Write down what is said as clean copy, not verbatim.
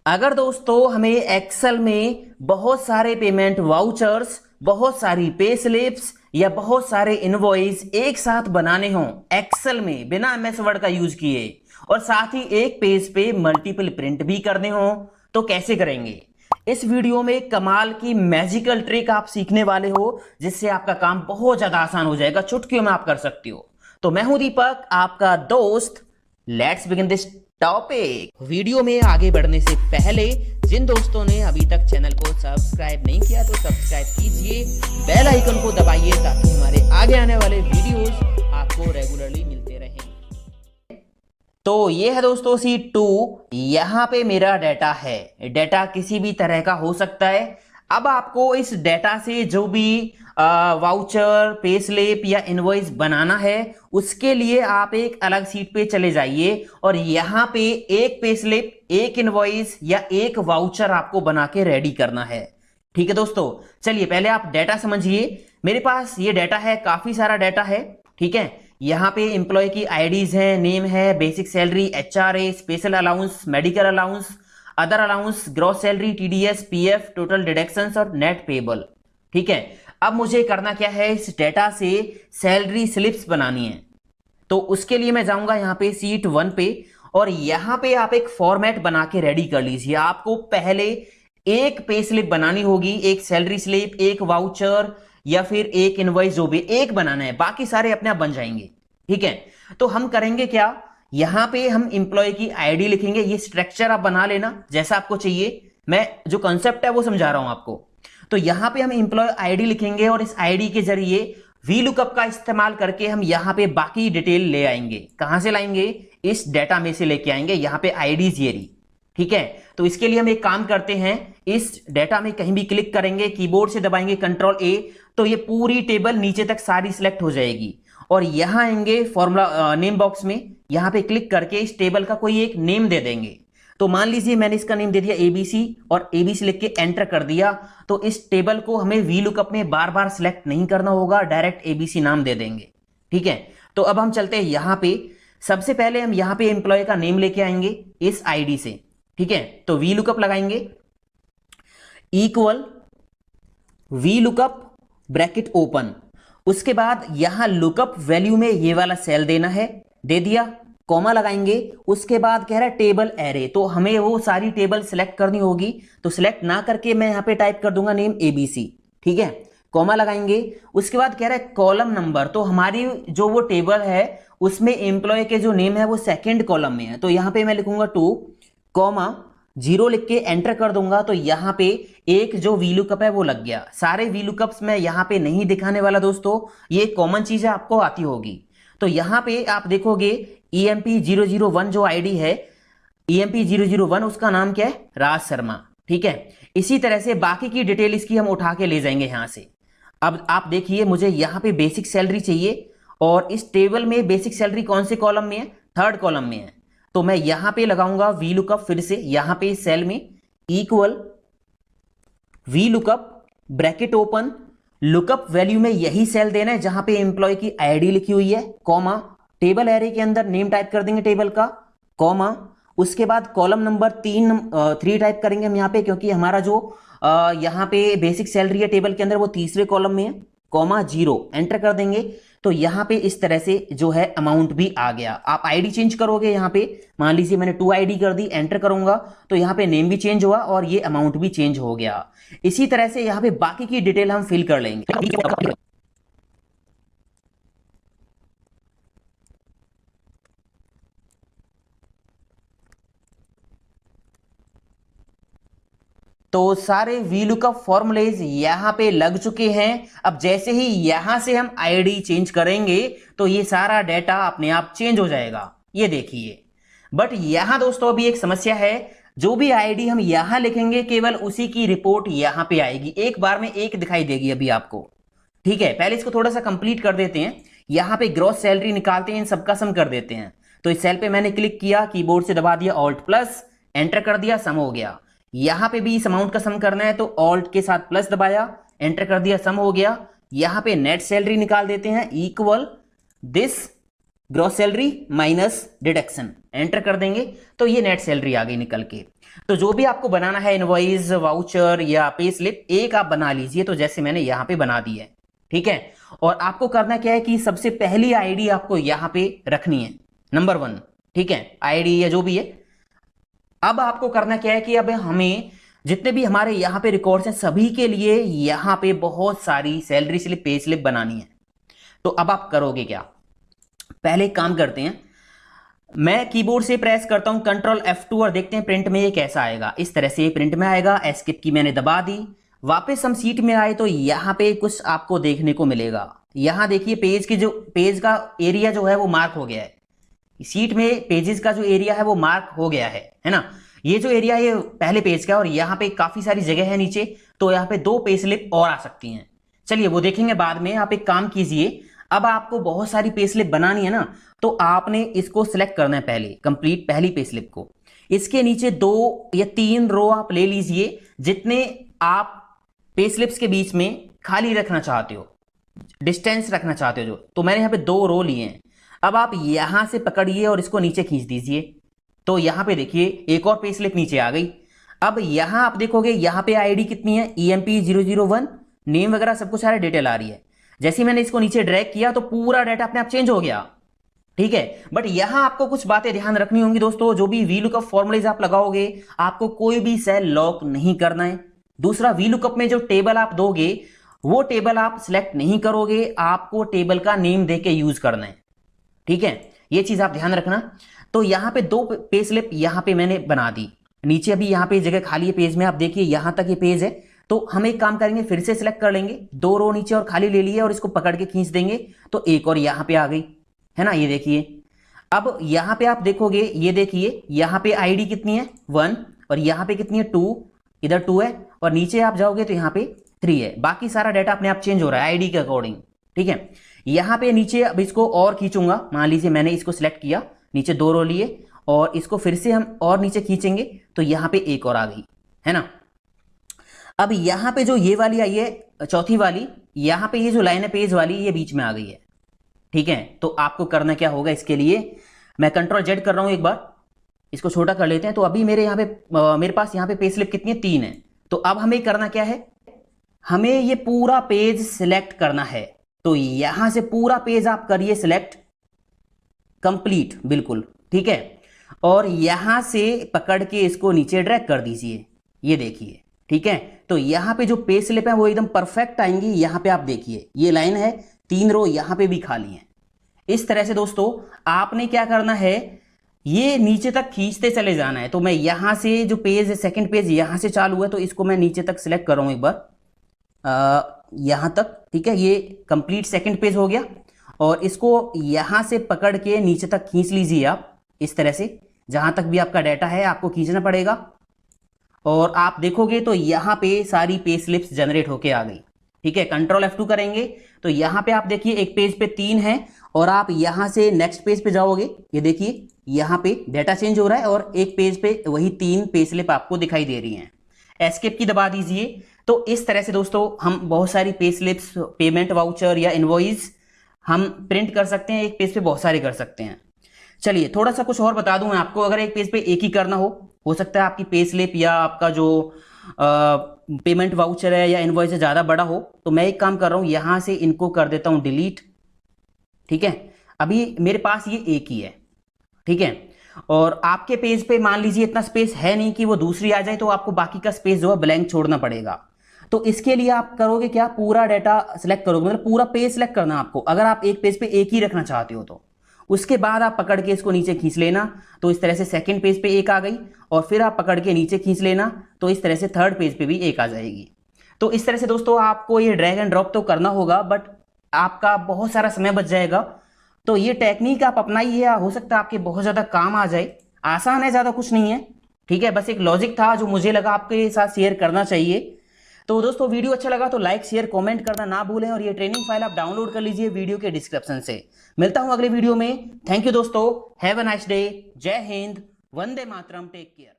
अगर दोस्तों हमें एक्सेल में बहुत सारे पेमेंट वाउचर्स, बहुत सारी पे स्लिप्स या बहुत सारे इनवॉइस एक साथ बनाने हों एक्सेल में बिना एमएस वर्ड का यूज किए, और साथ ही एक पेज पे मल्टीपल प्रिंट भी करने हों, तो कैसे करेंगे? इस वीडियो में कमाल की मैजिकल ट्रिक आप सीखने वाले हो, जिससे आपका काम बहुत ज्यादा आसान हो जाएगा, चुटकियों में आप कर सकते हो। तो मैं हूं दीपक, आपका दोस्त। Let's begin this topic. Video में आगे बढ़ने से पहले जिन दोस्तों ने अभी तक चैनल को सब्सक्राइब नहीं किया तो सब्सक्राइब कीजिए, बेल आइकन को दबाइए ताकि हमारे आगे आने वाले वीडियोस आपको रेगुलरली मिलते रहें। तो ये है दोस्तों शीट 2। यहाँ पे मेरा डाटा है। डाटा किसी भी तरह का हो सकता है। अब आपको इस डाटा से जो भी वाउचर, पे स्लिप या इनवॉइस बनाना है, उसके लिए आप एक अलग सीट पे चले जाइए और यहाँ पे एक पे स्लिप, एक इनवॉइस या एक वाउचर आपको बना के रेडी करना है। ठीक है दोस्तों, चलिए पहले आप डाटा समझिए। मेरे पास ये डाटा है, काफी सारा डाटा है। ठीक है, यहाँ पे एम्प्लॉय की आईडीज है, नेम है, basic salary, HRA, special allowance, medical allowance, other allowance, gross salary, TDS, PF, total deductions और नेट पेबल। ठीक है, अब मुझे करना क्या है, इस डेटा से सैलरी स्लिप्स बनानी है। तो उसके लिए मैं जाऊंगा यहाँ पे शीट 1 पे, और यहाँ पे आप एक फॉर्मेट बना के रेडी कर लीजिए। आपको पहले एक पे स्लिप बनानी होगी, एक सैलरी स्लिप, एक वाउचर या फिर एक इनवॉइस, जो भी एक बनाना है, बाकी सारे अपने आप बन जाएंगे। ठीक है, तो हम करेंगे क्या, यहां पे हम इंप्लॉय की आईडी लिखेंगे। ये स्ट्रक्चर आप बना लेना जैसा आपको चाहिए, मैं जो कंसेप्ट है वो समझा रहा हूं आपको। तो यहां पे हम इंप्लॉय आईडी लिखेंगे और इस आईडी के जरिए वी लुकअप का इस्तेमाल करके हम यहां पे बाकी डिटेल ले आएंगे। कहां से लाएंगे? इस डेटा में से लेके आएंगे। यहां पे आईडीज ये रही। ठीक है, तो इसके लिए हम एक काम करते हैं, इस डेटा में कहीं भी क्लिक करेंगे, कीबोर्ड से दबाएंगे कंट्रोल ए, तो ये पूरी टेबल नीचे तक सारी सिलेक्ट हो जाएगी। और यहां आएंगे फॉर्मूला नेम बॉक्स में, यहां पे क्लिक करके इस टेबल का कोई एक नेम दे देंगे। तो मान लीजिए मैंने इसका नेम दे दिया एबीसी, और एबीसी लिख के एंटर कर दिया। तो इस टेबल को हमें वी लुकअप में बार बार सिलेक्ट नहीं करना होगा, डायरेक्ट एबीसी नाम दे देंगे। ठीक है, तो अब हम चलते हैं यहां पे। सबसे पहले हम यहां पे एम्प्लॉय का नेम लेके आएंगे इस आईडी से। ठीक है, तो वी लुकअप लगाएंगे, equal V lookup bracket open. उसके बाद यहां लुकअप वैल्यू में ये वाला सेल देना है, दे दिया, कॉमा लगाएंगे। उसके बाद कह रहा है टेबल एरे, तो हमें वो सारी टेबल सिलेक्ट करनी होगी। तो सिलेक्ट ना करके मैं यहां पे टाइप कर दूंगा नेम एबीसी। ठीक है, कॉमा लगाएंगे। उसके बाद कह रहा है कॉलम नंबर, तो हमारी जो वो टेबल है उसमें एम्प्लॉय के जो नेम है वो सेकेंड कॉलम में है। तो यहां पे मैं लिखूंगा 2, कॉमा 0 लिख के एंटर कर दूंगा। तो यहां पे एक जो वी लुकअप है वो लग गया। सारे वी लुकअप्स मैं यहां पे नहीं दिखाने वाला दोस्तों, ये कॉमन चीज है, आपको आती होगी। तो यहां पे आप देखोगे EMP001 जो आईडी है, EMP001, उसका नाम क्या है? राज शर्मा। ठीक है, इसी तरह से बाकी की डिटेल इसकी हम उठा के ले जाएंगे यहां से। अब आप देखिए, मुझे यहां पे बेसिक सैलरी चाहिए, और इस टेबल में बेसिक सैलरी कौन से कॉलम में है? थर्ड कॉलम में है। तो मैं यहां पे लगाऊंगा वी लुकअप, फिर से यहां पे इस सेल में equal V lookup bracket open, lookup value में यही सेल देना है जहां पे एम्प्लॉय की आईडी लिखी हुई है, कॉमा टेबल एरे के अंदर नेम टाइप कर देंगे टेबल का, कॉमा उसके बाद कॉलम नंबर 3 टाइप करेंगे हम यहाँ पे, क्योंकि हमारा जो यहाँ पे बेसिक सैलरी है टेबल के अंदर वो तीसरे कॉलम में है, कॉमा 0 एंटर कर देंगे। तो यहाँ पे इस तरह से जो है अमाउंट भी आ गया। आप आईडी चेंज करोगे, यहाँ पे मान लीजिए मैंने 2 आईडी कर दी, एंटर करूंगा तो यहाँ पे नेम भी चेंज हुआ और ये अमाउंट भी चेंज हो गया। इसी तरह से यहाँ पे बाकी की डिटेल हम फिल कर लेंगे। तो सारे वी लुकअप फॉर्मूलेज यहां पे लग चुके हैं। अब जैसे ही यहां से हम आईडी चेंज करेंगे तो ये सारा डेटा अपने आप चेंज हो जाएगा, ये देखिए। बट यहां दोस्तों अभी एक समस्या है, जो भी आईडी हम यहां लिखेंगे केवल उसी की रिपोर्ट यहां पे आएगी, एक बार में एक दिखाई देगी अभी आपको। ठीक है, पहले इसको थोड़ा सा कंप्लीट कर देते हैं। यहां पे ग्रॉस सैलरी निकालते हैं, इन सबका सम कर देते हैं। तो इस सेल पे मैंने क्लिक किया, कीबोर्ड से दबा दिया ऑल्ट प्लस, एंटर कर दिया, सम हो गया। यहां पे भी इस अमाउंट का सम करना है तो ऑल्ट के साथ प्लस दबाया, एंटर कर दिया, सम हो गया। यहां पे नेट सैलरी निकाल देते हैं, equal this gross salary minus deduction, enter कर देंगे तो ये नेट सैलरी आ गई निकल के। तो जो भी आपको बनाना है इनवॉइस, वाउचर या पे स्लिप, एक आप बना लीजिए। तो जैसे मैंने यहां पे बना दी है, ठीक है। और आपको करना क्या है कि सबसे पहली आईडी आपको यहां पे रखनी है, नंबर 1, ठीक है, आईडी या जो भी है। अब आपको करना क्या है कि अब हमें जितने भी हमारे यहाँ पे रिकॉर्ड्स हैं सभी के लिए यहाँ पे बहुत सारी सैलरी स्लिप, पे स्लिप बनानी है। तो अब आप करोगे क्या, पहले एक काम करते हैं, मैं कीबोर्ड से प्रेस करता हूं कंट्रोल F2 और देखते हैं प्रिंट में ये कैसा आएगा। इस तरह से ये प्रिंट में आएगा। एस्केप की मैंने दबा दी, वापस हम सीट में आए तो यहाँ पे कुछ आपको देखने को मिलेगा। यहाँ देखिए पेज का एरिया जो है वो मार्क हो गया है। सीट में पेजेस का जो एरिया है वो मार्क हो गया है ना। ये जो एरिया है ये पहले पेज का है और यहाँ पे काफी सारी जगह है नीचे, तो यहाँ पे 2 पे स्लिप और आ सकती हैं। चलिए वो देखेंगे बाद में। आप एक काम कीजिए, अब आपको बहुत सारी पे स्लिप बनानी है ना, तो आपने इसको सिलेक्ट करना है पहले, कंप्लीट पहली पे स्लिप को। इसके नीचे 2 या 3 रो आप ले लीजिए, जितने आप पे स्लिप्स के बीच में खाली रखना चाहते हो, डिस्टेंस रखना चाहते हो जो। तो मैंने यहाँ पे 2 रो लिए हैं। अब आप यहां से पकड़िए और इसको नीचे खींच दीजिए। तो यहां पे देखिए एक और पे स्लिप नीचे आ गई। अब यहां आप देखोगे यहां पे आईडी कितनी है, EMP001, नेम वगैरह सब कुछ सारा डिटेल आ रही है। जैसे मैंने इसको नीचे ड्रैग किया तो पूरा डाटा अपने आप चेंज हो गया, ठीक है। बट यहां आपको कुछ बातें ध्यान रखनी होंगी दोस्तों। जो भी VLOOKUP फॉर्मूलेज आप लगाओगे, आपको कोई भी सेल लॉक नहीं करना है। दूसरा, VLOOKUP में जो टेबल आप दोगे वो टेबल आप सिलेक्ट नहीं करोगे, आपको टेबल का नेम देके यूज करना है, ठीक है। ये चीज आप ध्यान रखना। तो यहां पे 2 पे स्लिप यहां पे मैंने बना दी। नीचे अभी यहां पे जगह खाली है पेज में, आप देखिए यहां तक ये पेज है। तो हम एक काम करेंगे, फिर से सिलेक्ट कर लेंगे, 2 रो नीचे और खाली ले लिए और इसको पकड़ के खींच देंगे तो एक और यहां पे आ गई, है ना। ये देखिए अब यहां पे आप देखोगे, ये देखिए यहां पे आईडी कितनी है 1 और यहां पे कितनी है 2, इधर 2 है और नीचे आप जाओगे तो यहां पे 3 है। बाकी सारा डाटा अपने आप चेंज हो रहा है आईडी के अकॉर्डिंग, ठीक है। यहां पे नीचे अब इसको और खींचूंगा, मान लीजिए मैंने इसको सिलेक्ट किया, नीचे 2 रो लिए और इसको फिर से हम और नीचे खींचेंगे तो यहां पे एक और आ गई, है ना। अब यहां पे जो ये वाली आई है चौथी वाली, यहां पे ये जो लाइन है पेज वाली, ये बीच में आ गई है, ठीक है। तो आपको करना क्या होगा, इसके लिए मैं कंट्रोल Z कर रहा हूं, एक बार इसको छोटा कर लेते हैं। तो अभी मेरे यहाँ पे मेरे पास यहाँ पे पे स्लिप कितनी है 3 है। तो अब हमें करना क्या है, हमें ये पूरा पेज सिलेक्ट करना है। तो यहां से पूरा पेज आप करिए सिलेक्ट कंप्लीट, बिल्कुल ठीक है। और यहां से पकड़ के इसको नीचे ड्रैग कर दीजिए, ये देखिए, ठीक है। तो यहां पे जो पे स्लिप है वो एकदम परफेक्ट आएंगी। यहां पे आप देखिए ये लाइन है, 3 रो यहां पे भी खाली है। इस तरह से दोस्तों आपने क्या करना है, ये नीचे तक खींचते चले जाना है। तो मैं यहां से जो पेज है, सेकंड पेज यहां से चालू है, तो इसको मैं नीचे तक सिलेक्ट कर रहा हूं एक बार, यहां तक, ठीक है। ये कंप्लीट सेकंड पेज हो गया और इसको यहां से पकड़ के नीचे तक खींच लीजिए आप, इस तरह से जहां तक भी आपका डाटा है आपको खींचना पड़ेगा। और आप देखोगे तो यहां पे सारी पे स्लिप्स जनरेट होके आ गई, ठीक है। कंट्रोल F2 करेंगे तो यहां पे आप देखिए एक पेज पे 3 है और आप यहां से नेक्स्ट पेज पे जाओगे, ये देखिए यहां पे डाटा चेंज हो रहा है और एक पेज पे वही 3 पे स्लिप आपको दिखाई दे रही हैं। एस्केप की दबा दीजिए। तो इस तरह से दोस्तों हम बहुत सारी पे स्लिप्स, पेमेंट वाउचर या इनवॉइस हम प्रिंट कर सकते हैं, एक पेज पे बहुत सारे कर सकते हैं। चलिए थोड़ा सा कुछ और बता दूं मैं आपको, अगर एक पेज पे एक ही करना हो सकता है आपकी पे स्लिप या आपका जो पेमेंट वाउचर है या इनवॉइस है ज़्यादा बड़ा हो, तो मैं एक काम कर रहा हूं, यहां से इनको कर देता हूं डिलीट, ठीक है। अभी मेरे पास ये एक ही है, ठीक है। और आपके पेज पे मान लीजिए इतना स्पेस है नहीं कि वो दूसरी आ जाए, तो आपको बाकी का स्पेस जो है ब्लैंक छोड़ना पड़ेगा। तो इसके लिए आप करोगे क्या, पूरा डाटा सिलेक्ट करोगे, मतलब पूरा पेज सिलेक्ट करना आपको। अगर आप एक पेज पे एक ही रखना चाहते हो तो उसके बाद आप पकड़ के इसको नीचे खींच लेना, तो इस तरह से सेकंड पेज पे एक आ गई और फिर आप पकड़ के नीचे खींच लेना, तो इस तरह से थर्ड पेज पे भी एक आ जाएगी। तो इस तरह से दोस्तों आपको ये ड्रैग एंड ड्रॉप तो करना होगा, बट आपका बहुत सारा समय बच जाएगा। तो ये टेक्निक आप अपनाइए, हो सकता है आपके बहुत ज़्यादा काम आ जाए। आसान है, ज़्यादा कुछ नहीं है, ठीक है। बस एक लॉजिक था जो मुझे लगा आपके साथ शेयर करना चाहिए। तो दोस्तों वीडियो अच्छा लगा तो लाइक शेयर कमेंट करना ना भूलें और ये ट्रेनिंग फाइल आप डाउनलोड कर लीजिए वीडियो के डिस्क्रिप्शन से। मिलता हूं अगले वीडियो में। थैंक यू दोस्तों, हैव अ नाइस डे, जय हिंद, वंदे मातरम, टेक केयर।